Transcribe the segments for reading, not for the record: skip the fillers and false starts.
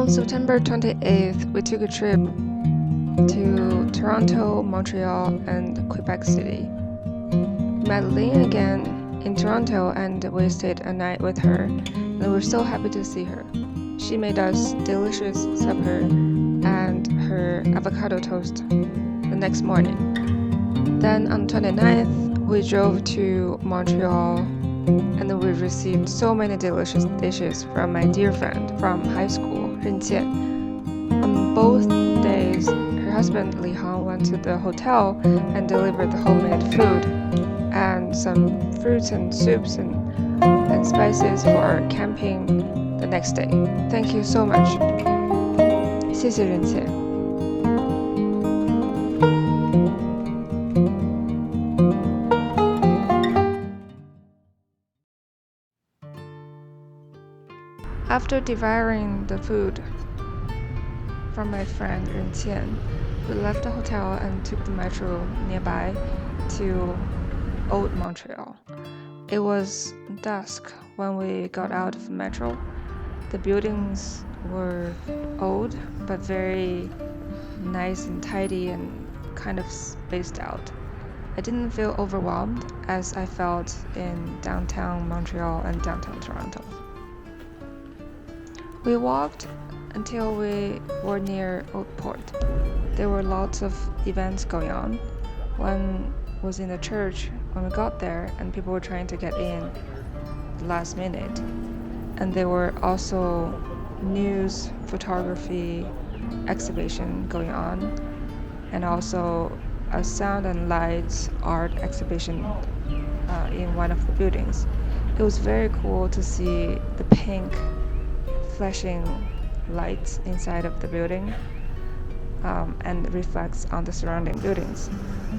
On September 28th, we took a trip to Toronto, Montreal, and Quebec City. Met Lynn again in Toronto and we stayed a night with her, and we were so happy to see her. She made us delicious supper and her avocado toast the next morning. Then on 29th, we drove to Montreal and we received so many delicious dishes from my dear friend from high school, Ren Qian. On both days, her husband Li Hang went to the hotel and delivered the homemade food and some fruits and soups and spices for our camping the next day. Thank you so much. 谢谢人姐。After devouring the food from my friend Ren Qian, we left the hotel and took the metro nearby to Old Montreal. It was dusk when we got out of the metro. The buildings were old but very nice and tidy and kind of spaced out. I didn't feel overwhelmed as I felt in downtown Montreal and downtown Toronto. We walked until we were near Old Port. There were lots of events going on. One was in the church when we got there, and people were trying to get in the last minute. And there were also news photography exhibition going on, and also a sound and lights art exhibition in one of the buildings. It was very cool to see the pink flashing lights inside of the building and reflects on the surrounding buildings.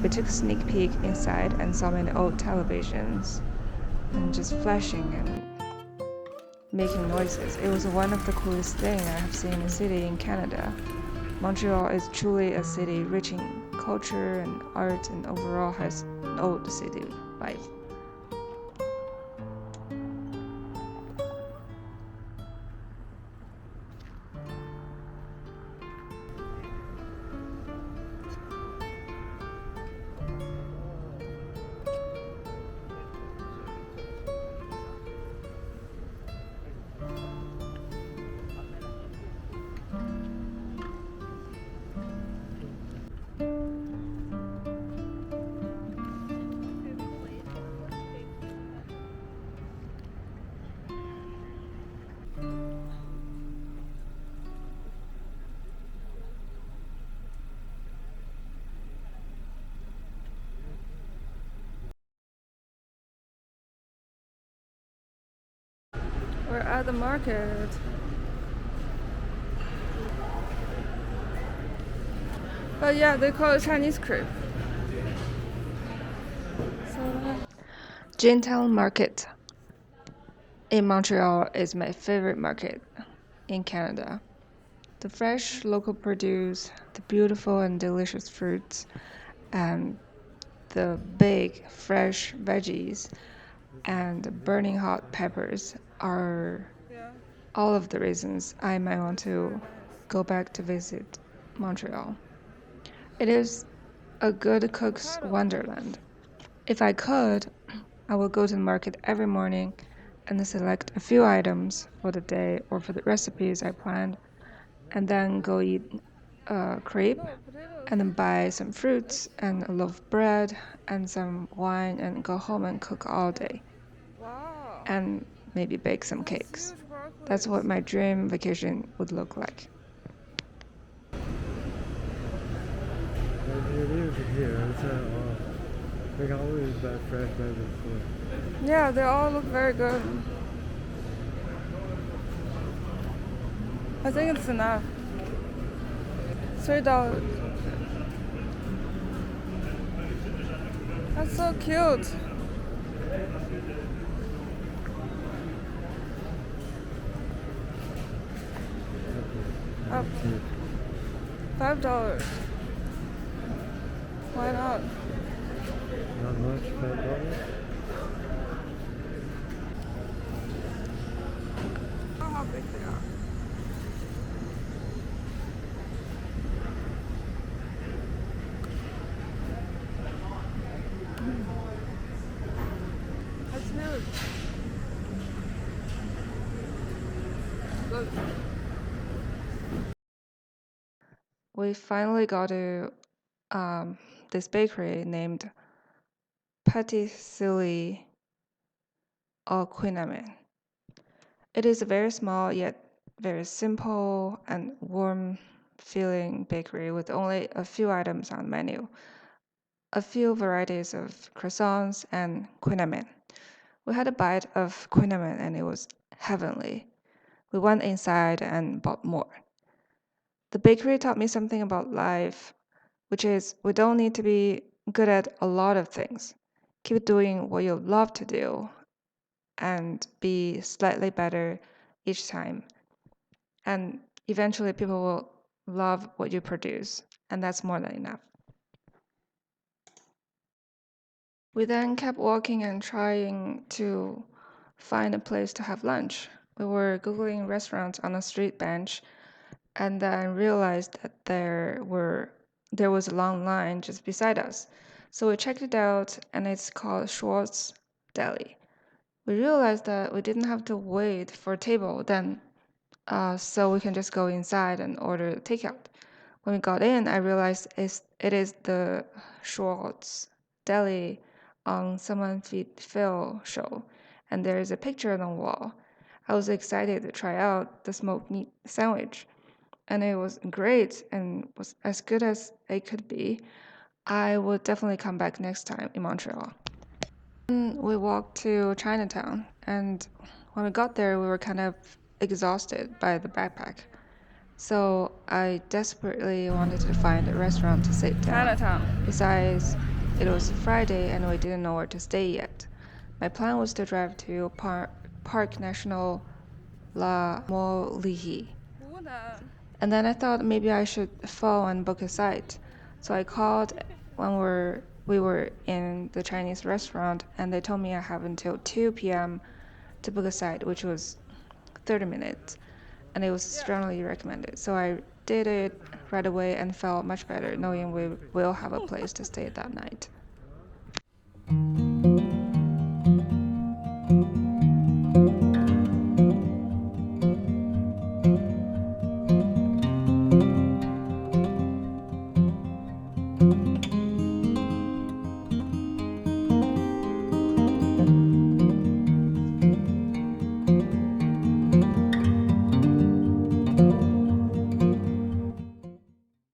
We took a sneak peek inside and saw many old televisions and just flashing and making noises. It was one of the coolest things I have seen in a city in Canada. Montreal is truly a city rich in culture and art and overall has an old city vibe. We're at the market. But yeah, they call it Chinese crepe. Jintown Market in Montreal is my favorite market in Canada. The fresh local produce, the beautiful and delicious fruits, and the big fresh veggies and burning hot peppers are all of the reasons I might want to go back to visit Montreal. It is a good cook's wonderland. If I could, I would go to the market every morning and select a few items for the day or for the recipes I planned, and then go eat crepe and then buy some fruits and a loaf of bread and some wine and go home and cook all day. And maybe bake some cakes. That's what my dream vacation would look like. They can always buy fresh vegetables. Yeah, they all look very good. I think it's enough. $3. That's so cute. Up. $5. Why not? Not much, $5. How big they are. We finally got to this bakery named Patisserie au Quebec. It is a very small yet very simple and warm feeling bakery with only a few items on the menu, a few varieties of croissants and quinamane. We had a bite of quinamane and it was heavenly. We went inside and bought more. The bakery taught me something about life, which is we don't need to be good at a lot of things. Keep doing what you love to do and be slightly better each time. And eventually, people will love what you produce, and that's more than enough. We then kept walking and trying to find a place to have lunch. We were Googling restaurants on a street bench and then realized that there was a long line just beside us. So we checked it out and it's called Schwartz Deli. We realized that we didn't have to wait for a table then, so we can just go inside and order takeout. When we got in, I realized it is the Schwartz Deli on Someone Feed Phil show, and there is a picture on the wall. I was excited to try out the smoked meat sandwich, and it was great and was as good as it could be. I would definitely come back next time in Montreal. We walked to Chinatown, and when we got there, we were kind of exhausted by the backpack. So I desperately wanted to find a restaurant to sit down. Chinatown. Besides, it was Friday and we didn't know where to stay yet. My plan was to drive to Park National La Molihi. And then I thought maybe I should phone and book a site. So I called when we were in the Chinese restaurant and they told me I have until 2 p.m. to book a site, which was 30 minutes. And it was strongly recommended. So I did it right away and felt much better knowing we will have a place to stay that night.